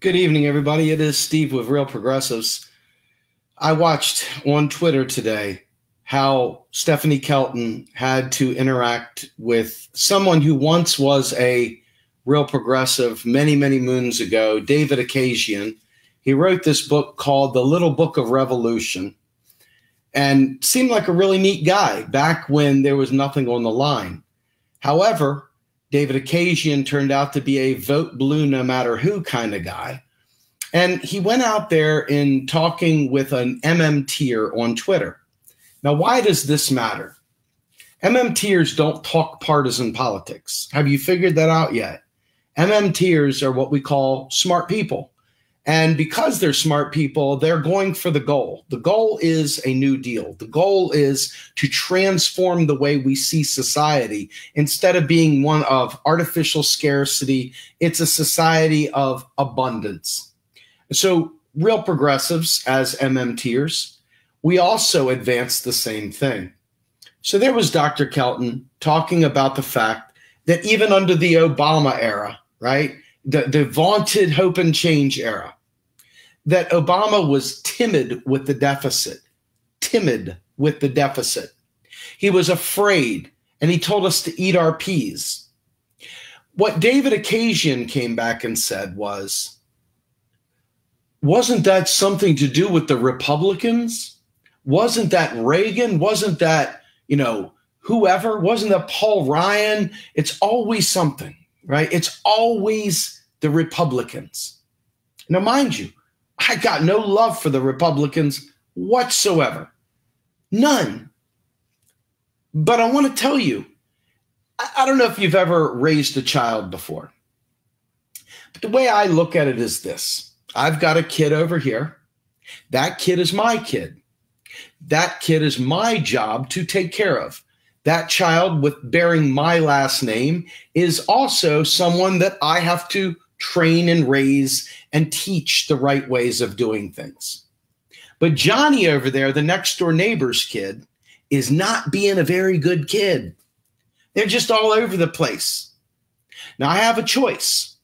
Good evening, everybody. It is Steve with Real Progressives. I watched on Twitter today how Stephanie Kelton had to interact with someone who once was a real progressive many, many moons ago, David Akazian. He wrote this book called The Little Book of Revolution and seemed like a really neat guy back when there was nothing on the line. However, David Akazian turned out to be a vote blue no matter who kind of guy. And he went out there in talking with an MMTer on Twitter. Now, why does this matter? MMTers don't talk partisan politics. Have you figured that out yet? MMTers are what we call smart people. And because they're smart people, they're going for the goal. The goal is a new deal. The goal is to transform the way we see society. Instead of being one of artificial scarcity, it's a society of abundance. So real progressives as MMTers, we also advance the same thing. So there was Dr. Kelton talking about the fact that even under the Obama era, right, the vaunted hope and change era, that Obama was timid with the deficit, He was afraid, and he told us to eat our peas. What David Akazian came back and said was, wasn't that something to do with the Republicans? Wasn't that Reagan? Wasn't that, whoever? Wasn't that Paul Ryan? It's always something, right? It's always the Republicans. Now, mind you, I got no love for the Republicans whatsoever. None. But I want to tell you, I don't know if you've ever raised a child before. But the way I look at it is this. I've got a kid over here. That kid is my kid. That kid is my job to take care of. That child with bearing my last name is also someone that I have to train and raise and teach the right ways of doing things. But Johnny over there, the next door neighbor's kid, is not being a very good kid. They're just all over the place. Now I have a choice.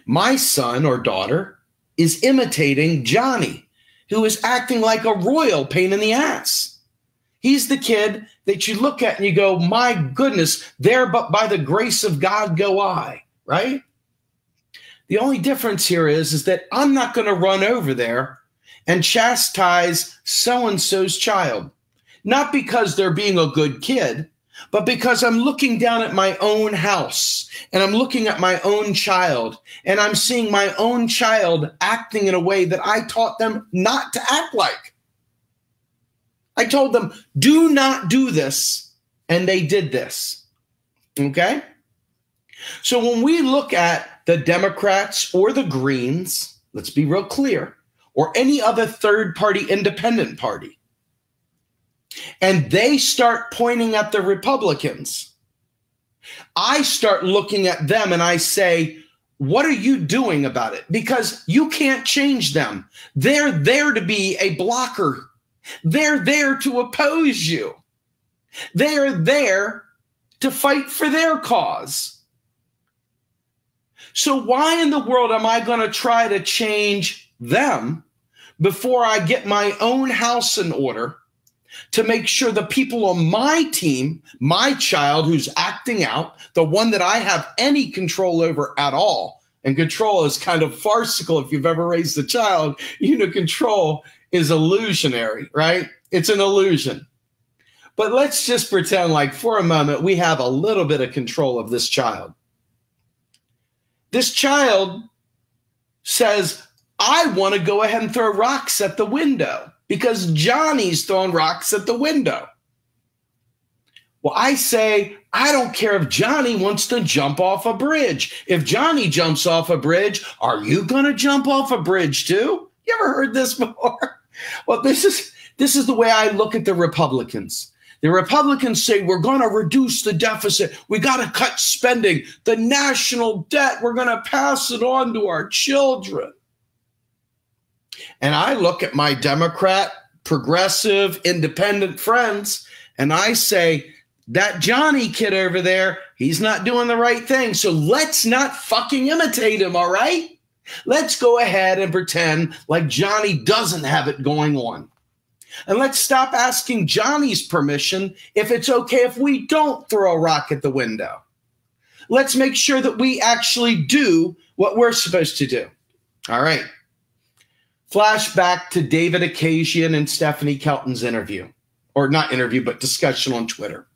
My son or daughter is imitating Johnny, who is acting like a royal pain in the ass. He's the kid that you look at and you go, my goodness, there but by the grace of God go I, right? The only difference here is that I'm not going to run over there and chastise so-and-so's child. Not because they're being a good kid, but because I'm looking down at my own house and I'm looking at my own child and I'm seeing my own child acting in a way that I taught them not to act like. I told them, do not do this, and they did this. Okay? So when we look at the Democrats or the Greens, let's be real clear, or any other third-party independent party, and they start pointing at the Republicans, I start looking at them and I say, what are you doing about it? Because you can't change them. They're there to be a blocker. They're there to oppose you. They're there to fight for their cause. So why in the world am I going to try to change them before I get my own house in order to make sure the people on my team, my child who's acting out, the one that I have any control over at all, and control is kind of farcical if you've ever raised a child, control is illusionary, right? It's an illusion. But let's just pretend like for a moment we have a little bit of control of this child. This child says, I want to go ahead and throw rocks at the window because Johnny's throwing rocks at the window. Well, I say, I don't care if Johnny wants to jump off a bridge. If Johnny jumps off a bridge, are you going to jump off a bridge too? You ever heard this before? Well, this is the way I look at the Republicans. The Republicans say, we're going to reduce the deficit. We got to cut spending. The national debt, we're going to pass it on to our children. And I look at my Democrat, progressive, independent friends, and I say, that Johnny kid over there, he's not doing the right thing. So let's not fucking imitate him, all right? Let's go ahead and pretend like Johnny doesn't have it going on. And let's stop asking Johnny's permission if it's okay if we don't throw a rock at the window. Let's make sure that we actually do what we're supposed to do. All right. Flashback to David Akazian and Stephanie Kelton's interview. Or not interview, but discussion on Twitter.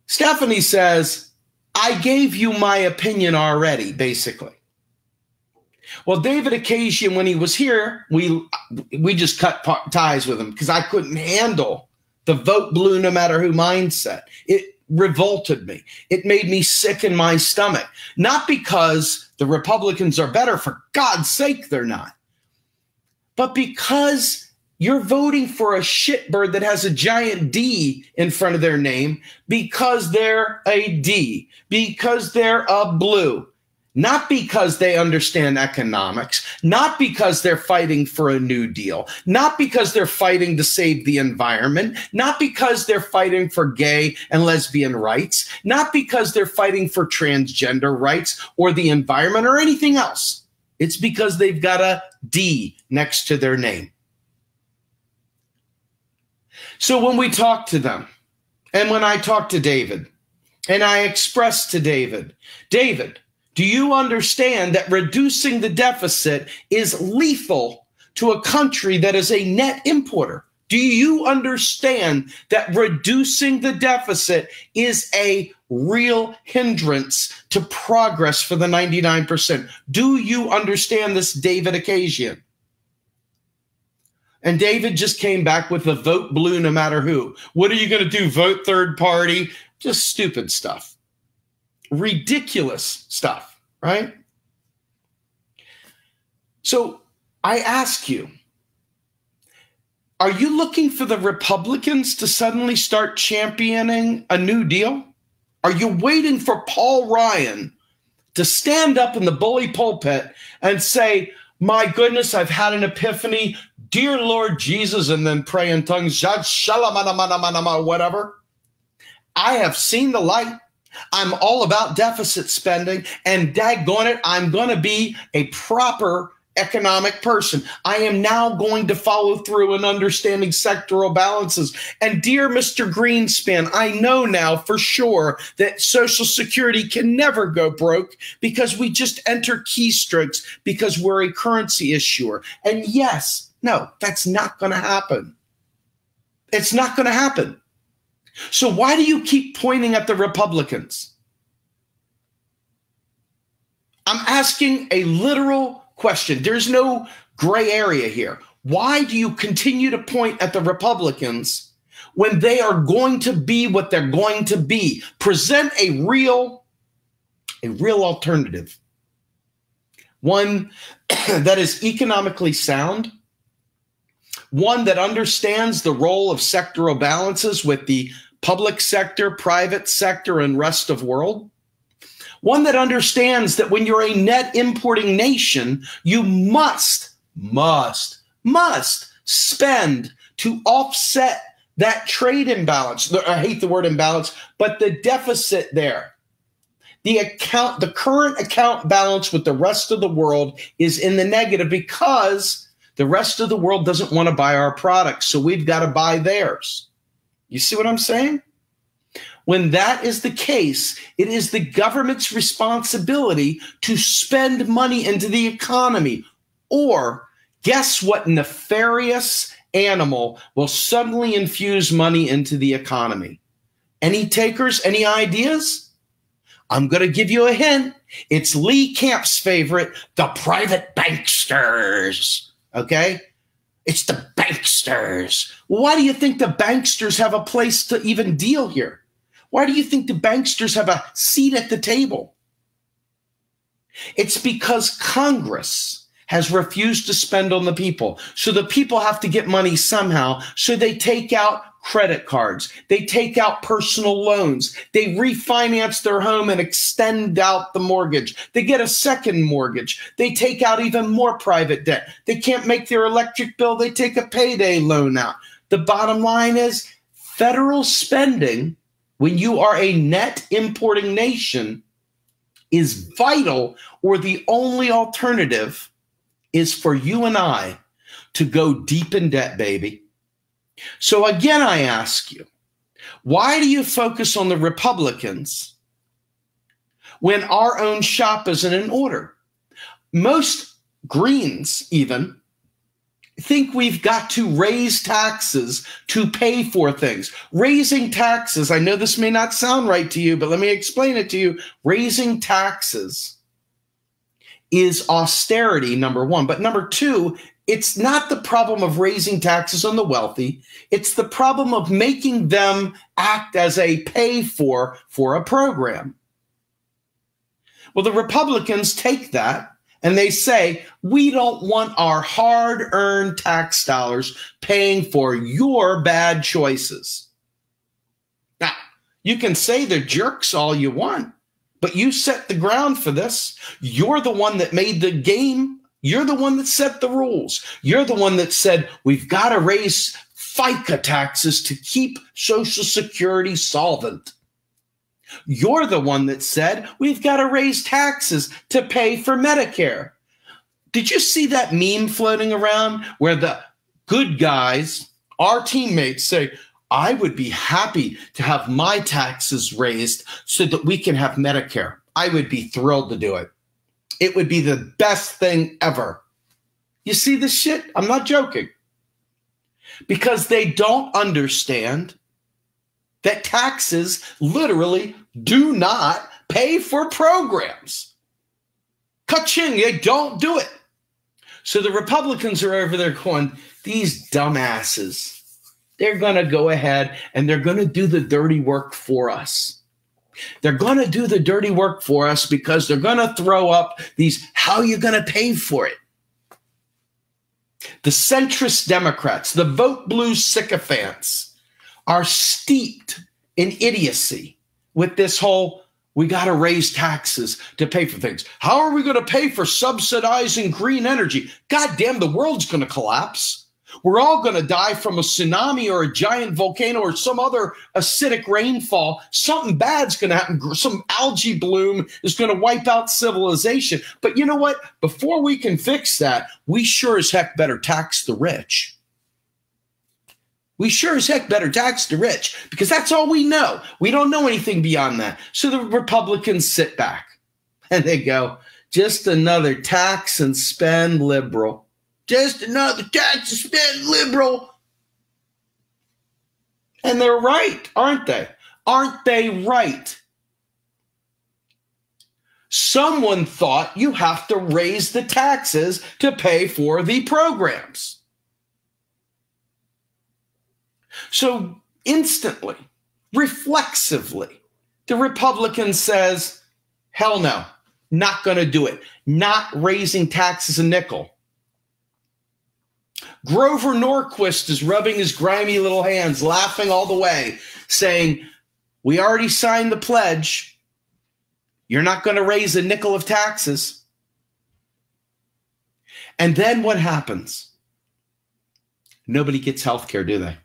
Stephanie says, I gave you my opinion already, basically. Well, David Akazian, when he was here, we just cut ties with him because I couldn't handle the vote blue no matter who mindset. It revolted me. It made me sick in my stomach. Not because the Republicans are better, for God's sake they're not, but because you're voting for a shitbird that has a giant D in front of their name because they're a D, because they're a blue. Not because they understand economics, not because they're fighting for a New Deal, not because they're fighting to save the environment, not because they're fighting for gay and lesbian rights, not because they're fighting for transgender rights or the environment or anything else. It's because they've got a D next to their name. So when we talk to them, and when I talk to David, and I express to David, David, do you understand that reducing the deficit is lethal to a country that is a net importer? Do you understand that reducing the deficit is a real hindrance to progress for the 99%? Do you understand this, David Akazian? And David just came back with a vote blue no matter who. What are you going to do? Vote third party? Just stupid stuff. Ridiculous stuff, right? So I ask you, are you looking for the Republicans to suddenly start championing a New Deal? Are you waiting for Paul Ryan to stand up in the bully pulpit and say, my goodness, I've had an epiphany, dear Lord Jesus, and then pray in tongues, whatever? I have seen the light. I'm all about deficit spending, and daggone it, I'm going to be a proper economic person. I am now going to follow through in understanding sectoral balances. And dear Mr. Greenspan, I know now for sure that Social Security can never go broke because we just enter keystrokes because we're a currency issuer. And yes, no, that's not going to happen. It's not going to happen. So why do you keep pointing at the Republicans? I'm asking a literal question. There's no gray area here. Why do you continue to point at the Republicans when they are going to be what they're going to be? Present a real alternative. One that is economically sound. One that understands the role of sectoral balances with the public sector, private sector, and rest of world. One that understands that when you're a net importing nation, you must spend to offset that trade imbalance. I hate the word imbalance, but the deficit there. The current account balance with the rest of the world is in the negative because the rest of the world doesn't want to buy our products, so we've got to buy theirs. You see what I'm saying? When that is the case, it is the government's responsibility to spend money into the economy. Or guess what nefarious animal will suddenly infuse money into the economy? Any takers? Any ideas? I'm going to give you a hint. It's Lee Camp's favorite, the private banksters. Okay? It's the banksters. Why do you think the banksters have a place to even deal here? Why do you think the banksters have a seat at the table? It's because Congress has refused to spend on the people. So the people have to get money somehow. So they take out credit cards. They take out personal loans. They refinance their home and extend out the mortgage. They get a second mortgage. They take out even more private debt. They can't make their electric bill. They take a payday loan out. The bottom line is federal spending, when you are a net importing nation, is vital, or the only alternative is for you and I to go deep in debt, baby. So again, I ask you, why do you focus on the Republicans when our own shop isn't in order? Most Greens even think we've got to raise taxes to pay for things. Raising taxes, I know this may not sound right to you, but let me explain it to you. Raising taxes is austerity, number one. But number two, it's not the problem of raising taxes on the wealthy. It's the problem of making them act as a pay for a program. Well, the Republicans take that and they say, we don't want our hard-earned tax dollars paying for your bad choices. Now, you can say they're jerks all you want, but you set the ground for this. You're the one that made the game. You're the one that set the rules. You're the one that said, we've got to raise FICA taxes to keep Social Security solvent. You're the one that said, we've got to raise taxes to pay for Medicare. Did you see that meme floating around where the good guys, our teammates, say, I would be happy to have my taxes raised so that we can have Medicare. I would be thrilled to do it. It would be the best thing ever. You see this shit? I'm not joking. Because they don't understand that taxes literally do not pay for programs. Ka-ching, they don't do it. So the Republicans are over there going, these dumbasses, they're going to go ahead and they're going to do the dirty work for us. They're going to do the dirty work for us because they're going to throw up these, how are you going to pay for it? The centrist Democrats, the vote blue sycophants, are steeped in idiocy with this whole, we got to raise taxes to pay for things. How are we going to pay for subsidizing green energy? God damn, the world's going to collapse. We're all going to die from a tsunami or a giant volcano or some other acidic rainfall. Something bad's going to happen. Some algae bloom is going to wipe out civilization. But you know what? Before we can fix that, we sure as heck better tax the rich. We sure as heck better tax the rich because that's all we know. We don't know anything beyond that. So the Republicans sit back and they go, just another tax and spend liberal. Just another tax and spend liberal. And they're right, aren't they? Aren't they right? Someone thought you have to raise the taxes to pay for the programs. So instantly, reflexively, the Republican says, hell no, not going to do it. Not raising taxes a nickel. Grover Norquist is rubbing his grimy little hands, laughing all the way, saying, we already signed the pledge. You're not going to raise a nickel of taxes. And then what happens? Nobody gets health care, do they?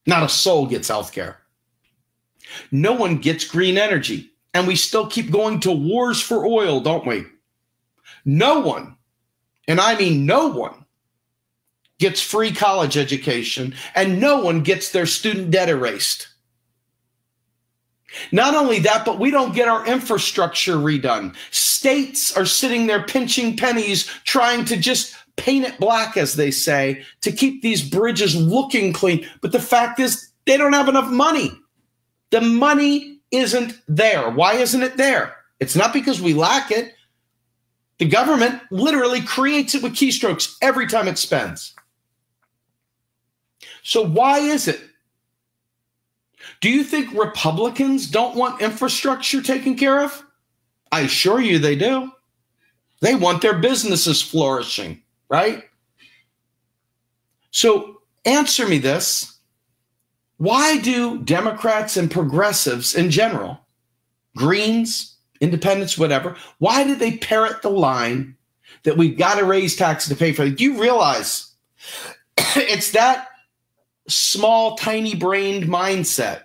Not a soul gets health care. No one gets green energy. And we still keep going to wars for oil, don't we? No one, and I mean no one, gets free college education, and no one gets their student debt erased. Not only that, but we don't get our infrastructure redone. States are sitting there pinching pennies, trying to just paint it black, as they say, to keep these bridges looking clean. But the fact is, they don't have enough money. The money isn't there. Why isn't it there? It's not because we lack it. The government literally creates it with keystrokes every time it spends. So why is it? Do you think Republicans don't want infrastructure taken care of? I assure you they do. They want their businesses flourishing, right? So answer me this. Why do Democrats and progressives in general, Greens, independents, whatever, why do they parrot the line that we've got to raise taxes to pay for it? Do you realize it's that small, tiny-brained mindset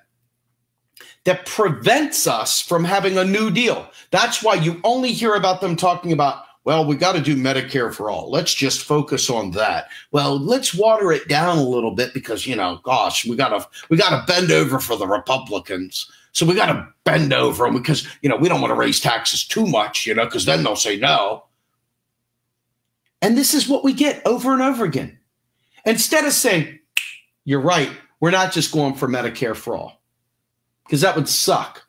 that prevents us from having a New Deal. That's why you only hear about them talking about, well, we got to do Medicare for all. Let's just focus on that. Well, let's water it down a little bit because, gosh, we got to bend over for the Republicans. So we got to bend over them because, we don't want to raise taxes too much, because then they'll say no. And this is what we get over and over again. Instead of saying, you're right, we're not just going for Medicare for all, because that would suck.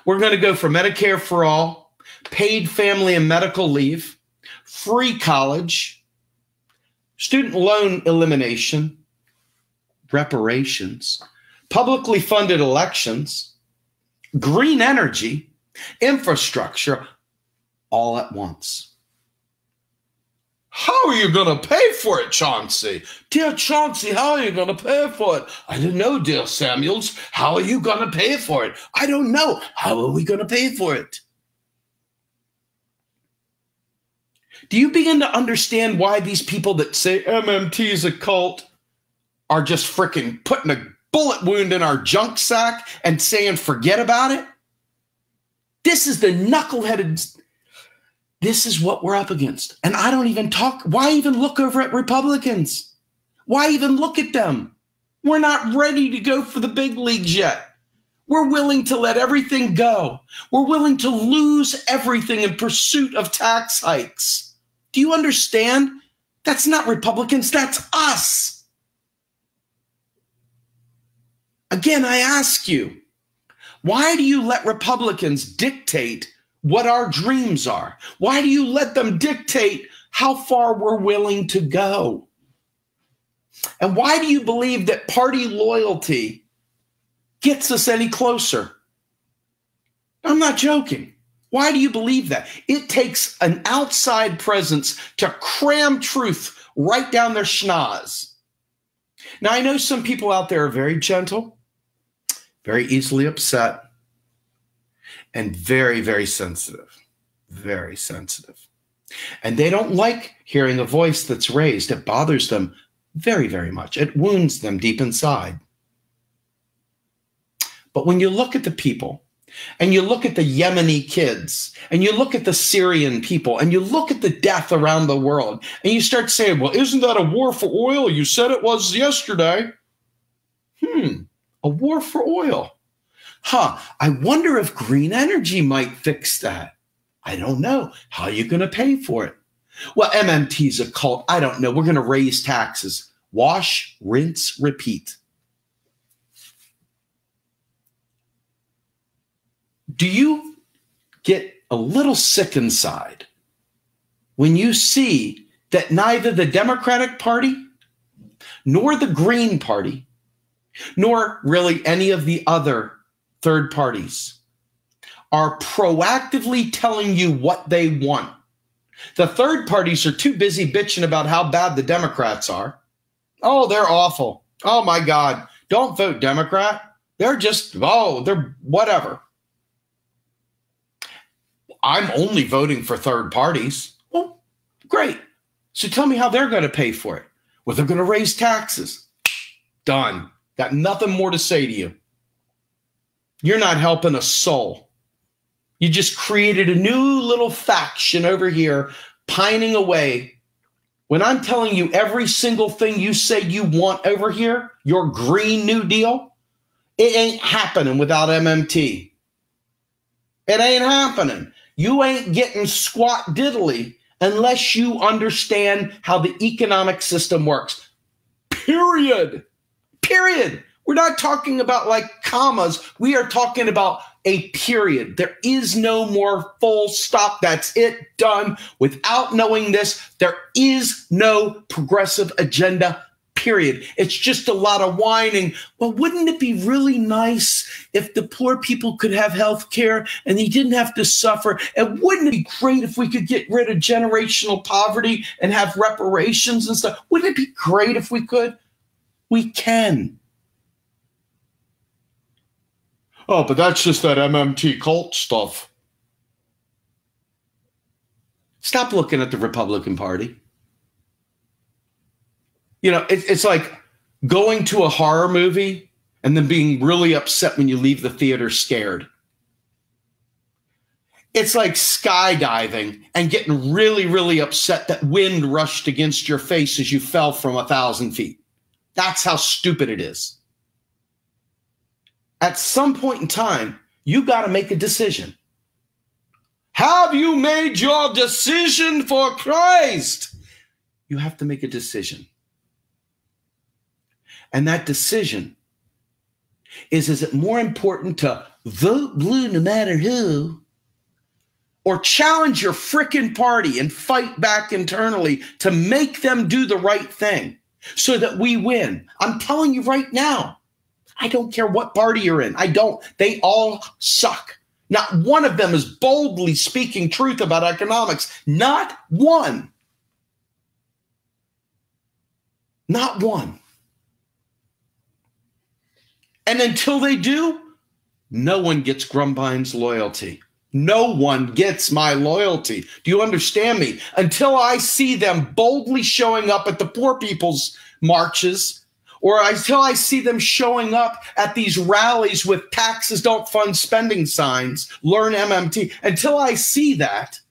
We're going to go for Medicare for all, paid family and medical leave, free college, student loan elimination, reparations, publicly funded elections, green energy, infrastructure, all at once. How are you going to pay for it, Chauncey? Dear Chauncey, how are you going to pay for it? I don't know, dear Samuels. How are you going to pay for it? I don't know. How are we going to pay for it? Do you begin to understand why these people that say MMT is a cult are just freaking putting a bullet wound in our junk sack and saying forget about it? This is the knuckleheaded. This is what we're up against. And I don't even talk. Why even look over at Republicans? Why even look at them? We're not ready to go for the big leagues yet. We're willing to let everything go. We're willing to lose everything in pursuit of tax hikes. Do you understand? That's not Republicans. That's us. Again, I ask you, why do you let Republicans dictate what our dreams are? Why do you let them dictate how far we're willing to go? And why do you believe that party loyalty gets us any closer? I'm not joking. Why do you believe that? It takes an outside presence to cram truth right down their schnoz. Now, I know some people out there are very gentle, very easily upset, and very, very sensitive, very sensitive. And they don't like hearing a voice that's raised. It bothers them very, very much. It wounds them deep inside. But when you look at the people, and you look at the Yemeni kids, and you look at the Syrian people, and you look at the death around the world, and you start saying, well, isn't that a war for oil? You said it was yesterday. A war for oil. I wonder if green energy might fix that. I don't know. How are you going to pay for it? Well, MMT's a cult. I don't know. We're going to raise taxes. Wash, rinse, repeat. Do you get a little sick inside when you see that neither the Democratic Party nor the Green Party, nor really any of the other third parties are proactively telling you what they want? The third parties are too busy bitching about how bad the Democrats are. Oh, they're awful. Oh, my God. Don't vote Democrat. They're just, they're whatever. I'm only voting for third parties. Well, great. So tell me how they're going to pay for it. Well, they're going to raise taxes. Done. Got nothing more to say to you. You're not helping a soul. You just created a new little faction over here pining away. When I'm telling you every single thing you say you want over here, your Green New Deal, it ain't happening without MMT. It ain't happening. You ain't getting squat diddly unless you understand how the economic system works. Period. Period. We're not talking about like commas. We are talking about a period. There is no more full stop. That's it. Done. Without knowing this, there is no progressive agenda. Period. It's just a lot of whining. Well, wouldn't it be really nice if the poor people could have health care and they didn't have to suffer? And wouldn't it be great if we could get rid of generational poverty and have reparations and stuff? Wouldn't it be great if we could? We can. Oh, but that's just that MMT cult stuff. Stop looking at the Republican Party. You know, it's like going to a horror movie and then being really upset when you leave the theater scared. It's like skydiving and getting really, really upset that wind rushed against your face as you fell from 1,000 feet. That's how stupid it is. At some point in time, you got to make a decision. Have you made your decision for Christ? You have to make a decision. And that decision is it more important to vote blue no matter who, or challenge your frickin' party and fight back internally to make them do the right thing so that we win? I'm telling you right now, I don't care what party you're in. I don't. They all suck. Not one of them is boldly speaking truth about economics. Not one. Not one. And until they do, no one gets Grumbine's loyalty. No one gets my loyalty. Do you understand me? Until I see them boldly showing up at the poor people's marches, or until I see them showing up at these rallies with taxes don't fund spending signs, learn MMT, until I see that,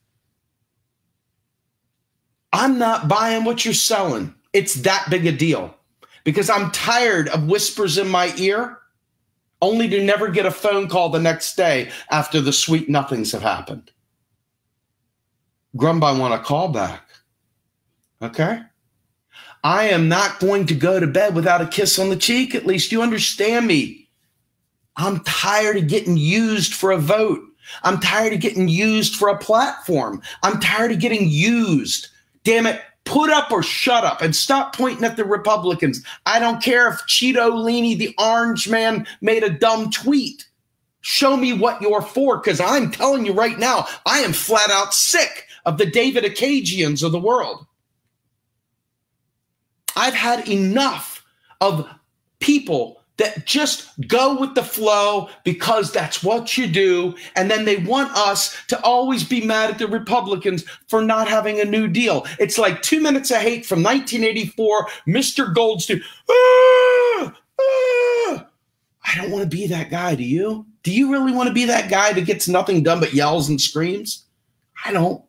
I'm not buying what you're selling. It's that big a deal, because I'm tired of whispers in my ear only to never get a phone call the next day after the sweet nothings have happened. Grumbine want a call back. Okay? I am not going to go to bed without a kiss on the cheek, at least. You understand me? I'm tired of getting used for a vote. I'm tired of getting used for a platform. I'm tired of getting used. Damn it. Put up or shut up and stop pointing at the Republicans. I don't care if Cheeto Leany, the orange man, made a dumb tweet. Show me what you're for, because I'm telling you right now, I am flat out sick of the David Acagians of the world. I've had enough of people that just go with the flow because that's what you do. And then they want us to always be mad at the Republicans for not having a New Deal. It's like 2 Minutes of Hate from 1984, Mr. Goldstein. I don't want to be that guy, do you? Do you really want to be that guy that gets nothing done but yells and screams? I don't.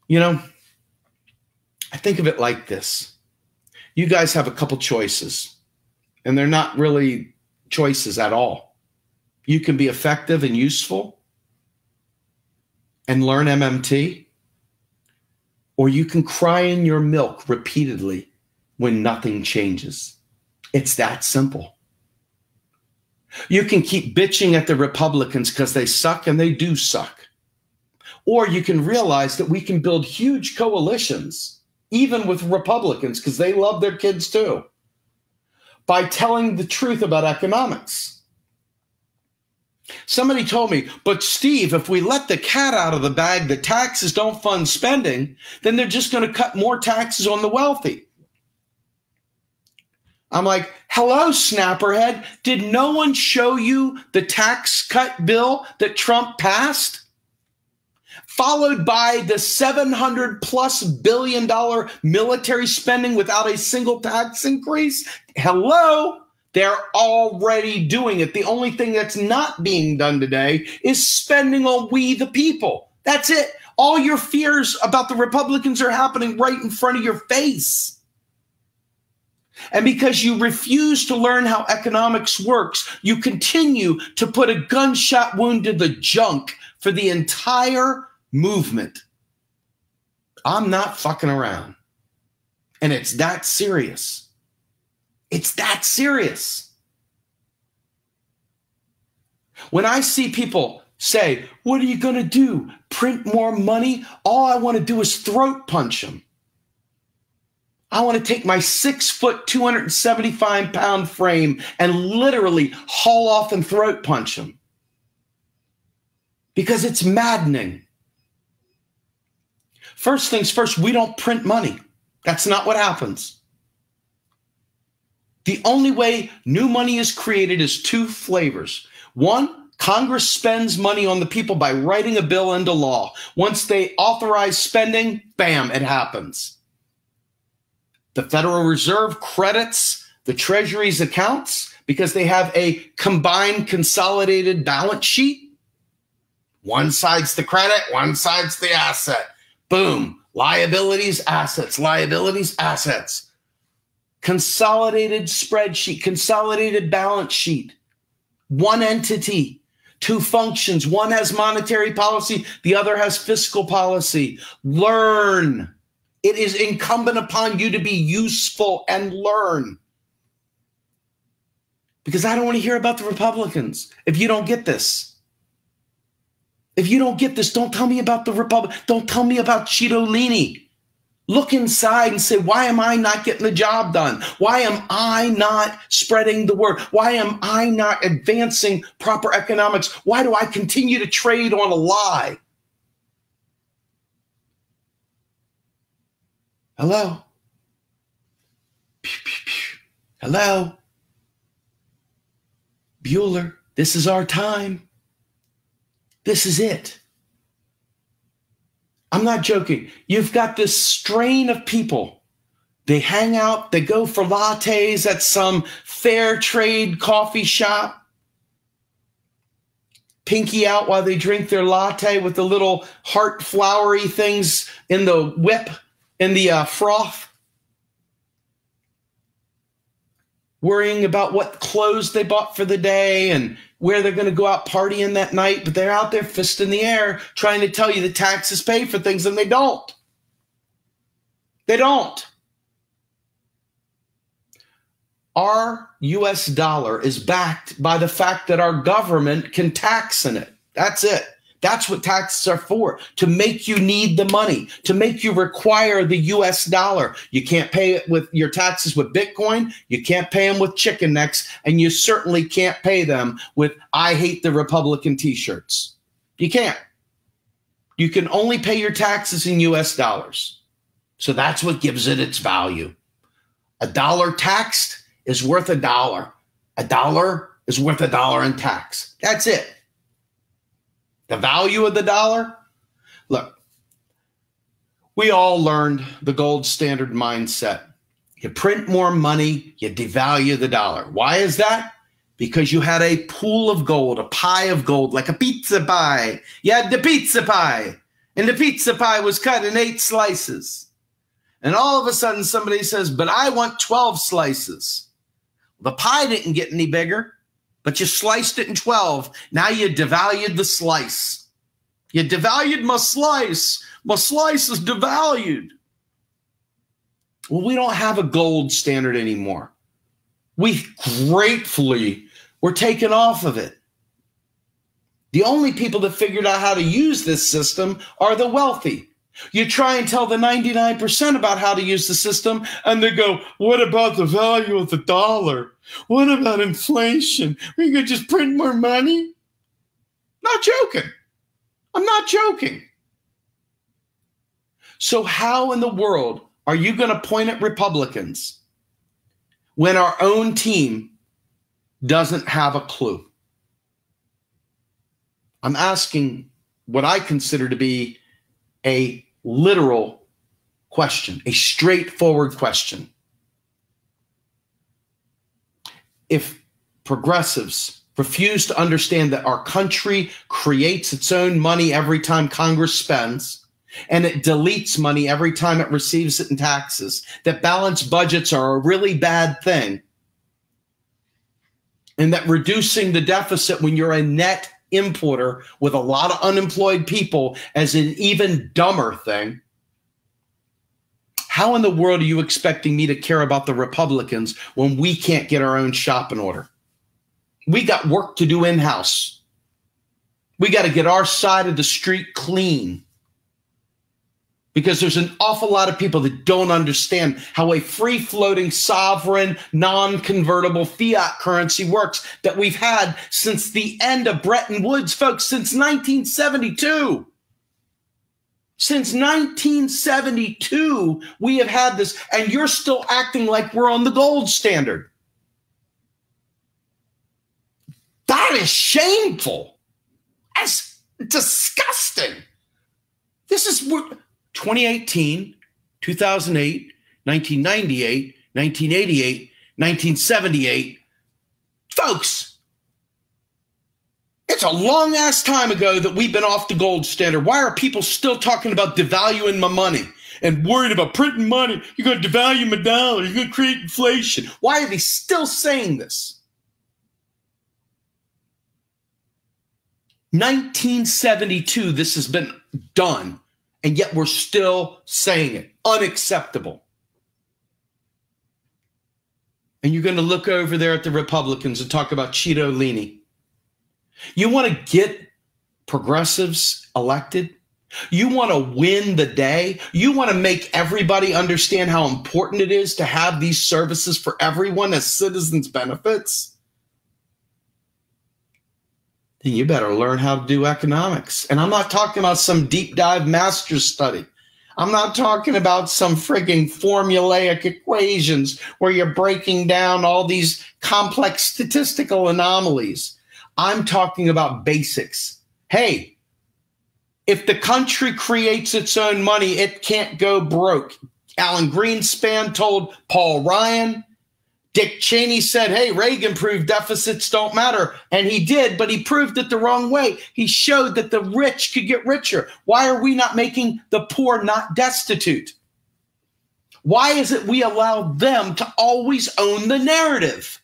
You know, I think of it like this. You guys have a couple choices, and they're not really choices at all. You can be effective and useful and learn MMT, or you can cry in your milk repeatedly when nothing changes. It's that simple. You can keep bitching at the Republicans because they suck, and they do suck. Or you can realize that we can build huge coalitions even with Republicans, because they love their kids too, by telling the truth about economics. Somebody told me, but Steve, if we let the cat out of the bag that taxes don't fund spending, then they're just going to cut more taxes on the wealthy. I'm like, hello, snapperhead. Did no one show you the tax cut bill that Trump passed? Followed by the $700+ billion military spending without a single tax increase? Hello, they're already doing it. The only thing that's not being done today is spending on we the people. That's it. All your fears about the Republicans are happening right in front of your face. And because you refuse to learn how economics works, you continue to put a gunshot wound to the junk for the entire movement. I'm not fucking around. And it's that serious. It's that serious. When I see people say, what are you going to do? Print more money? All I want to do is throat punch them. I want to take my 6 foot, 275 pound frame and literally haul off and throat punch them. Because it's maddening. First things first, we don't print money. That's not what happens. The only way new money is created is two flavors. One, Congress spends money on the people by writing a bill into law. Once they authorize spending, bam, it happens. The Federal Reserve credits The Treasury's accounts, because they have a combined consolidated balance sheet. One side's the credit, one side's the asset. Boom. Liabilities, assets, liabilities, assets. Consolidated spreadsheet, consolidated balance sheet. One entity, two functions. One has monetary policy, the other has fiscal policy. Learn. It is incumbent upon you to be useful and learn. Because I don't want to hear about the Republicans if you don't get this. If you don't get this, don't tell me about the Republic. Don't tell me about Citolini. Look inside and say, why am I not getting the job done? Why am I not spreading the word? Why am I not advancing proper economics? Why do I continue to trade on a lie? Hello? Hello? Bueller, this is our time. This is it. I'm not joking. You've got this strain of people. They hang out, they go for lattes at some fair trade coffee shop. Pinky out while they drink their latte with the little heart flowery things in the whip, in the froth. Worrying about what clothes they bought for the day and where they're going to go out partying that night, but they're out there fist in the air trying to tell you the taxes pay for things, and they don't. They don't. Our U.S. dollar is backed by the fact that our government can tax in it. That's it. That's what taxes are for, to make you need the money, to make you require the U.S. dollar. You can't pay it with your taxes with Bitcoin. You can't pay them with chicken necks. And you certainly can't pay them with I hate the Republican t-shirts. You can't. You can only pay your taxes in U.S. dollars. So that's what gives it its value. A dollar taxed is worth a dollar. A dollar is worth a dollar in tax. That's it. The value of the dollar? Look, we all learned the gold standard mindset. You print more money, you devalue the dollar. Why is that? Because you had a pool of gold, a pie of gold, like a pizza pie. You had the pizza pie, and the pizza pie was cut in 8 slices. And all of a sudden somebody says, but I want 12 slices. The pie didn't get any bigger, but you sliced it in 12. Now you devalued the slice. You devalued my slice. My slice is devalued. Well, we don't have a gold standard anymore. We gratefully were taken off of it. The only people that figured out how to use this system are the wealthy. You try and tell the 99% about how to use the system, and they go, what about the value of the dollar? What about inflation? We could just print more money? Not joking. I'm not joking. So how in the world are you going to point at Republicans when our own team doesn't have a clue? I'm asking what I consider to be a literal question, a straightforward question. If progressives refuse to understand that our country creates its own money every time Congress spends, and it deletes money every time it receives it in taxes, that balanced budgets are a really bad thing, and that reducing the deficit when you're a net importer with a lot of unemployed people as an even dumber thing, how in the world are you expecting me to care about the Republicans when we can't get our own shop in order? We got work to do in-house. We got to get our side of the street clean, because there's an awful lot of people that don't understand how a free-floating, sovereign, non-convertible fiat currency works that we've had since the end of Bretton Woods, folks, since 1972. Since 1972, we have had this, and you're still acting like we're on the gold standard. That is shameful. That's disgusting. This is 2018, 2008, 1998, 1988, 1978. Folks, it's a long ass time ago that we've been off the gold standard. Why are people still talking about devaluing my money and worried about printing money? You're going to devalue my dollar. You're going to create inflation. Why are they still saying this? 1972, this has been done, and yet we're still saying it. Unacceptable. And you're going to look over there at the Republicans and talk about Cheeto Leahy. You want to get progressives elected? You want to win the day? You want to make everybody understand how important it is to have these services for everyone as citizens' benefits? Then you better learn how to do economics. And I'm not talking about some deep dive master's study. I'm not talking about some frigging formulaic equations where you're breaking down all these complex statistical anomalies. I'm talking about basics. Hey, if the country creates its own money, it can't go broke. Alan Greenspan told Paul Ryan. Dick Cheney said, hey, Reagan proved deficits don't matter. And he did, but he proved it the wrong way. He showed that the rich could get richer. Why are we not making the poor not destitute? Why is it we allow them to always own the narrative?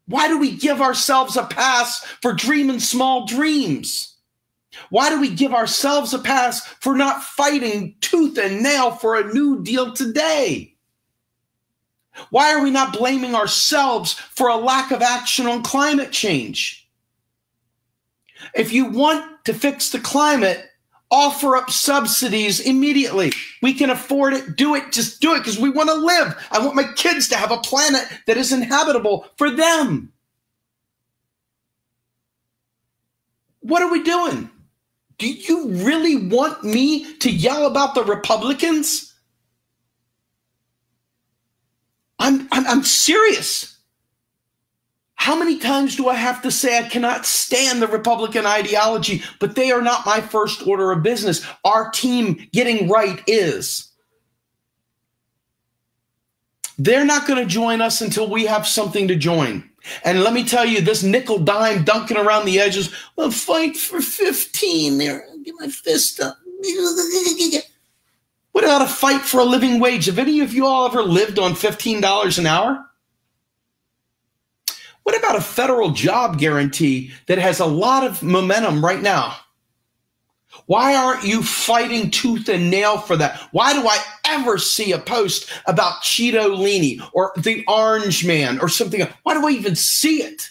Why do we give ourselves a pass for dreaming small dreams? Why do we give ourselves a pass for not fighting tooth and nail for a New Deal today? Why are we not blaming ourselves for a lack of action on climate change? If you want to fix the climate, offer up subsidies immediately. We can afford it. Do it. Just do it because we want to live. I want my kids to have a planet that is inhabitable for them. What are we doing? Do you really want me to yell about the Republicans? I'm serious. How many times do I have to say I cannot stand the Republican ideology, but they are not my first order of business? Our team getting right is. They're not going to join us until we have something to join. And let me tell you, this nickel dime dunking around the edges, well, fight for 15 there. Get my fist up. What about a fight for a living wage? Have any of you all ever lived on $15 an hour? What about a federal job guarantee that has a lot of momentum right now? Why aren't you fighting tooth and nail for that? Why do I ever see a post about Cheeto Leahy or the Orange Man or something? Why do I even see it?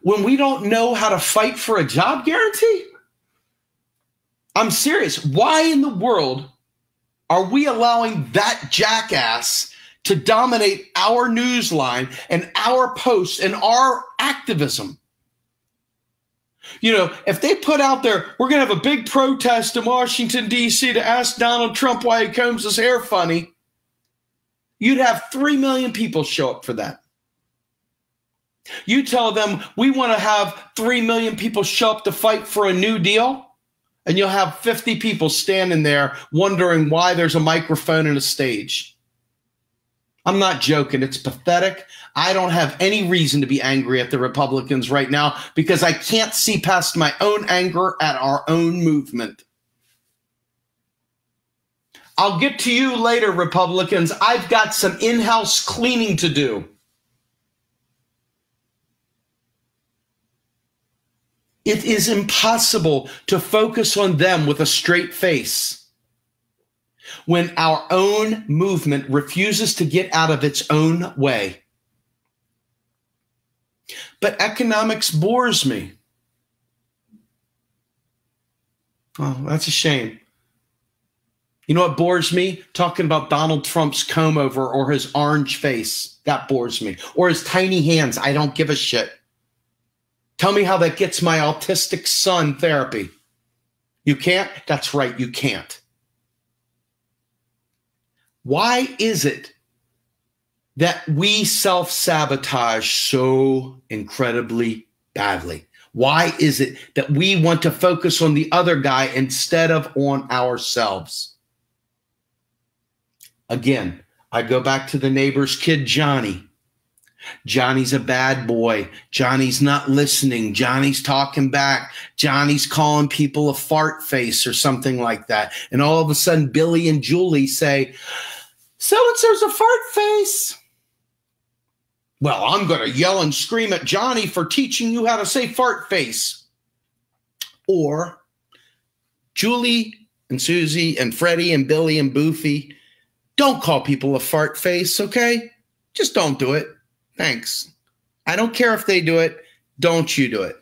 When we don't know how to fight for a job guarantee? I'm serious. Why in the world are we allowing that jackass to dominate our news line and our posts and our activism? You know, if they put out there, we're going to have a big protest in Washington, D.C. to ask Donald Trump why he combs his hair funny, you'd have 3 million people show up for that. You tell them we want to have 3 million people show up to fight for a New Deal, and you'll have 50 people standing there wondering why there's a microphone and a stage. I'm not joking. It's pathetic. I don't have any reason to be angry at the Republicans right now because I can't see past my own anger at our own movement. I'll get to you later, Republicans. I've got some in-house cleaning to do. It is impossible to focus on them with a straight face when our own movement refuses to get out of its own way. But economics bores me. Oh, that's a shame. You know what bores me? Talking about Donald Trump's comb over or his orange face. That bores me. Or his tiny hands. I don't give a shit. Tell me how that gets my autistic son therapy. You can't? That's right, you can't. Why is it that we self-sabotage so incredibly badly? Why is it that we want to focus on the other guy instead of on ourselves? Again, I go back to the neighbor's kid, Johnny. Johnny's a bad boy. Johnny's not listening. Johnny's talking back. Johnny's calling people a fart face or something like that. And all of a sudden, Billy and Julie say, so-and-so's a fart face. Well, I'm going to yell and scream at Johnny for teaching you how to say fart face. Or Julie and Susie and Freddie and Billy and Boofy, don't call people a fart face, okay? Just don't do it. Thanks. I don't care if they do it. Don't you do it.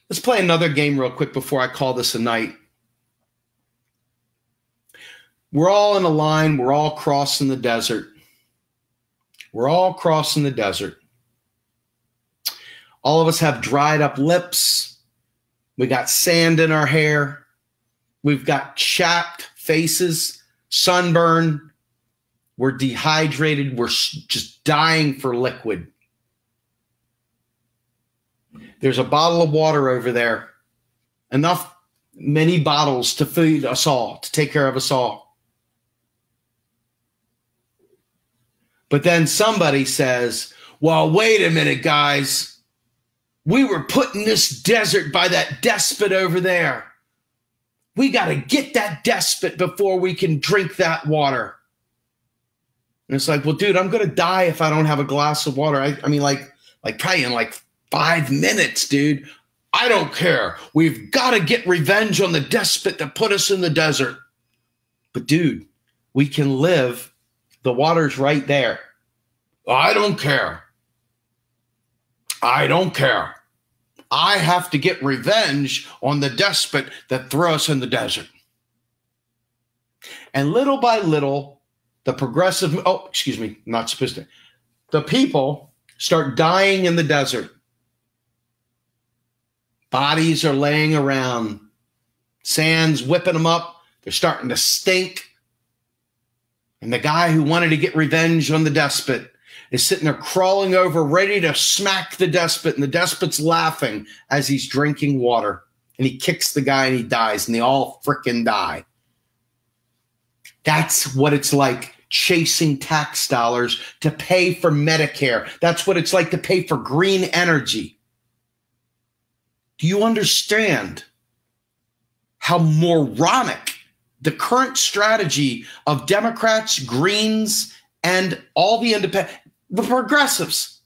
Let's play another game real quick before I call this a night. We're all in a line. We're all crossing the desert. We're all crossing the desert. All of us have dried up lips. We got sand in our hair. We've got chapped faces. Sunburn, we're dehydrated, we're just dying for liquid. There's a bottle of water over there, many bottles to feed us all, to take care of us all. But then somebody says, well, wait a minute, guys. We were put in this desert by that despot over there. We got to get that despot before we can drink that water. And it's like, well, dude, I'm going to die if I don't have a glass of water. I mean, like probably in like 5 minutes, dude. I don't care. We've got to get revenge on the despot that put us in the desert. But dude, we can live. The water's right there. I don't care. I don't care. I have to get revenge on the despot that threw us in the desert. And little by little, the people start dying in the desert. Bodies are laying around. Sand's whipping them up. They're starting to stink. And the guy who wanted to get revenge on the despot is sitting there crawling over, ready to smack the despot, and the despot's laughing as he's drinking water. And he kicks the guy and he dies, and they all frickin' die. That's what it's like chasing tax dollars to pay for Medicare. That's what it's like to pay for green energy. Do you understand how moronic the current strategy of Democrats, Greens, and all the independent, the progressives,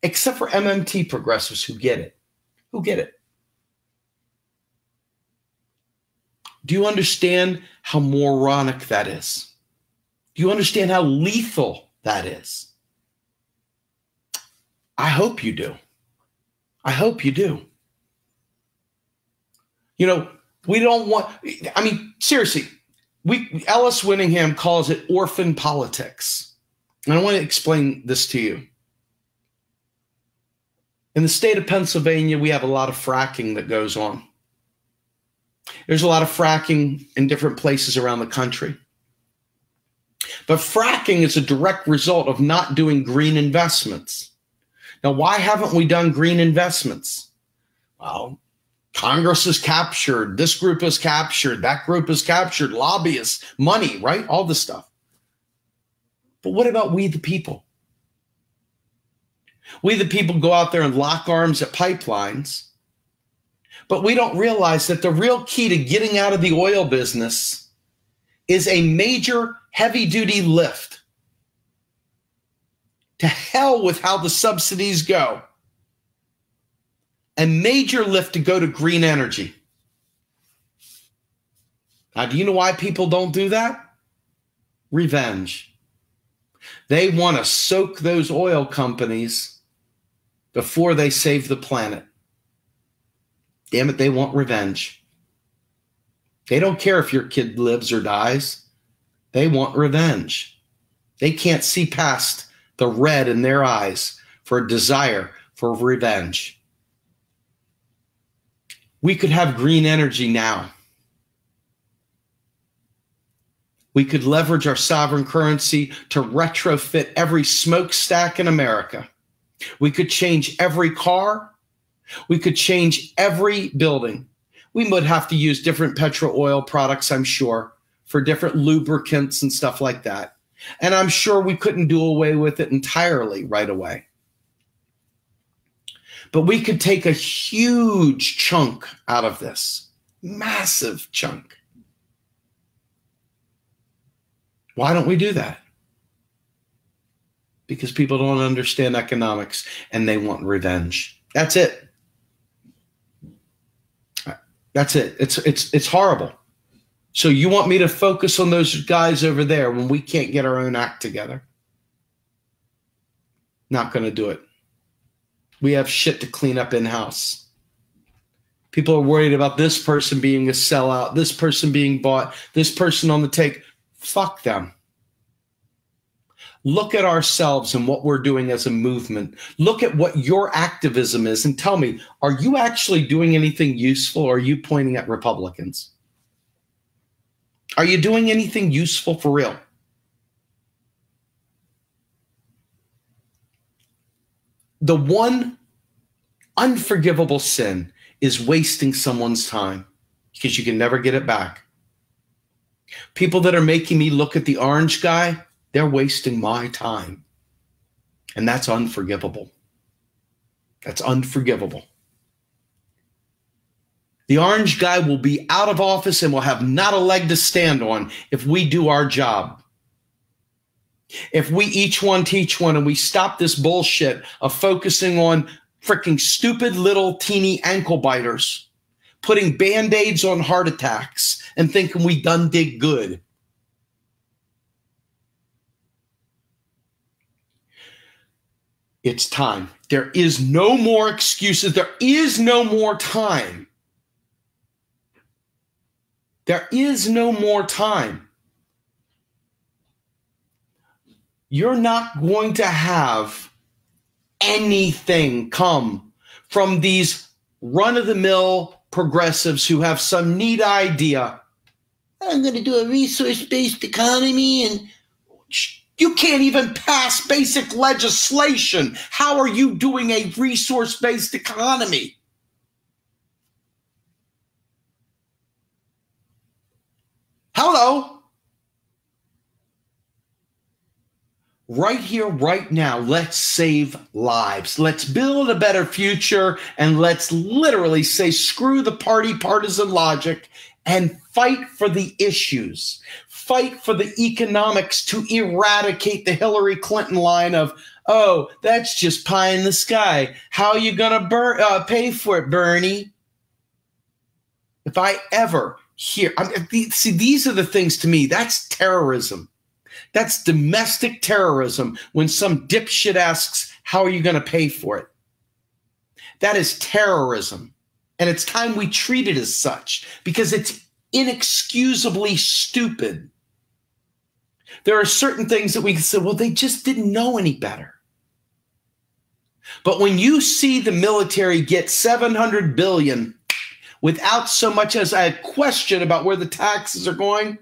except for MMT progressives who get it. Who get it? Do you understand how moronic that is? Do you understand how lethal that is? I hope you do. I hope you do. You know, we don't want, I mean, seriously, Ellis Winningham calls it orphan politics. And I want to explain this to you. In the state of Pennsylvania, we have a lot of fracking that goes on. There's a lot of fracking in different places around the country. But fracking is a direct result of not doing green investments. Now, why haven't we done green investments? Well, Congress is captured. This group is captured. That group is captured. Lobbyists, money, right? All this stuff. But what about we the people? We the people go out there and lock arms at pipelines, but we don't realize that the real key to getting out of the oil business is a major heavy-duty lift. To hell with how the subsidies go. A major lift to go to green energy. Now, do you know why people don't do that? Revenge. They want to soak those oil companies before they save the planet. Damn it, they want revenge. They don't care if your kid lives or dies. They want revenge. They can't see past the red in their eyes for a desire for revenge. We could have green energy now. We could leverage our sovereign currency to retrofit every smokestack in America. We could change every car. We could change every building. We would have to use different petrol oil products, I'm sure, for different lubricants and stuff like that. And I'm sure we couldn't do away with it entirely right away. But we could take a huge chunk out of this, massive chunk. Why don't we do that? Because people don't understand economics and they want revenge. That's it. That's it. It's horrible. So you want me to focus on those guys over there when we can't get our own act together? Not going to do it. We have shit to clean up in-house. People are worried about this person being a sellout, this person being bought, this person on the take. Fuck them. Look at ourselves and what we're doing as a movement. Look at what your activism is and tell me, are you actually doing anything useful, or are you pointing at Republicans? Are you doing anything useful for real? The one unforgivable sin is wasting someone's time, because you can never get it back. People that are making me look at the orange guy, they're wasting my time. And that's unforgivable. That's unforgivable. The orange guy will be out of office and will have not a leg to stand on if we do our job. If we each one teach one and we stop this bullshit of focusing on freaking stupid little teeny ankle biters, putting Band-Aids on heart attacks and thinking we done did good. It's time. There is no more excuses. There is no more time. There is no more time. You're not going to have anything come from these run-of-the-mill progressives who have some neat idea. I'm going to do a resource-based economy, and you can't even pass basic legislation. How are you doing a resource-based economy? Hello. Right here, right now, let's save lives. Let's build a better future, and let's literally say screw the party partisan logic and fight for the issues. Fight for the economics to eradicate the Hillary Clinton line of, oh, that's just pie in the sky. How are you going to pay for it, Bernie? If I ever hear, see, these are the things to me, that's terrorism. That's domestic terrorism when some dipshit asks, how are you going to pay for it? That is terrorism. And it's time we treat it as such, because it's inexcusably stupid. There are certain things that we can say, well, they just didn't know any better. But when you see the military get $700 billion without so much as a question about where the taxes are going,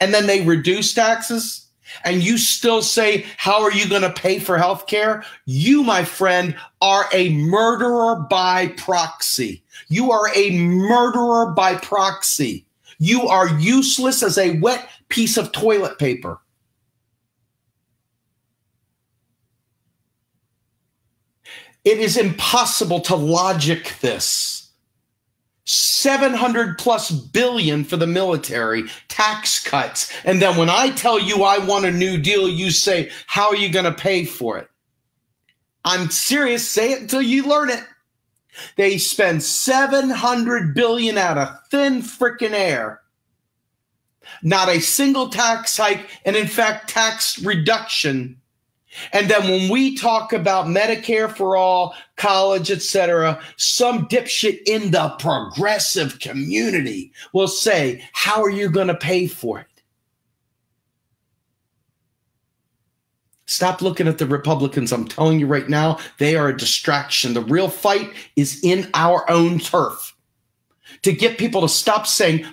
and then they reduce taxes, and you still say, how are you going to pay for health care? You, my friend, are a murderer by proxy. You are a murderer by proxy. You are useless as a wet piece of toilet paper. It is impossible to logic this. 700+ billion for the military, tax cuts. And then when I tell you I want a new deal, you say, how are you going to pay for it? I'm serious. Say it until you learn it. They spend 700 billion out of thin frickin' air. Not a single tax hike, and in fact, tax reduction. And then when we talk about Medicare for all, college, etc., some dipshit in the progressive community will say, how are you going to pay for it? Stop looking at the Republicans. I'm telling you right now, they are a distraction. The real fight is in our own turf. To get people to stop saying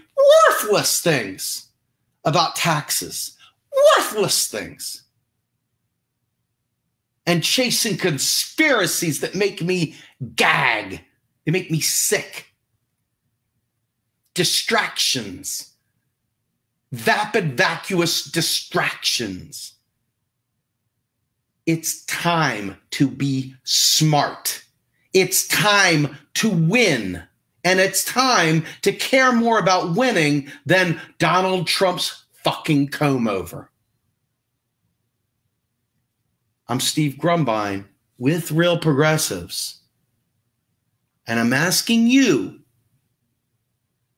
worthless things about taxes. Worthless things. And chasing conspiracies that make me gag. They make me sick. distractions, vapid, vacuous distractions. It's time to be smart. It's time to win. And it's time to care more about winning than Donald Trump's fucking comb over. I'm Steve Grumbine with Real Progressives. And I'm asking you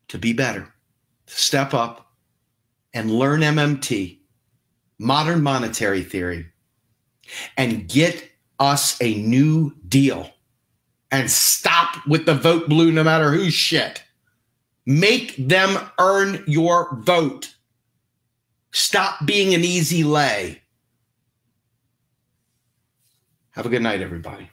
to be better, to step up and learn MMT, modern monetary theory, and get us a new deal. And stop with the vote blue no matter whose shit. Make them earn your vote. Stop being an easy lay. Have a good night, everybody.